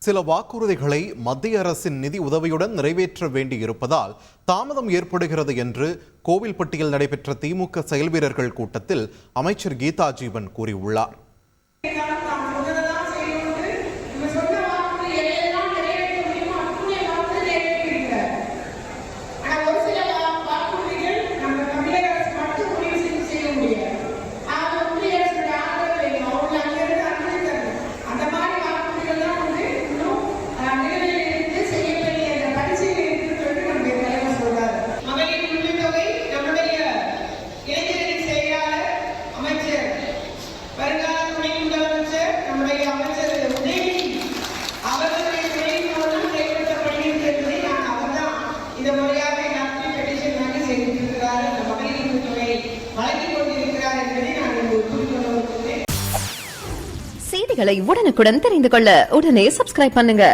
சில வாக்குறுதிகளை மத்திய அரசின் நிதி உதவியுடன் நிறைவேற்ற வேண்டியிருப்பதால் தாமதம் ஏற்படுகிறது என்று கோவில்பட்டியில் நடைபெற்ற திமுக செயல் வீரர்கள் கூட்டத்தில் அமைச்சர் கீதா ஜீவன் கூறியுள்ளார். செய்திகளை உடனுக்குடன் தெரிந்து கொள்ள உடனே சப்ஸ்கிரைப் பண்ணுங்க.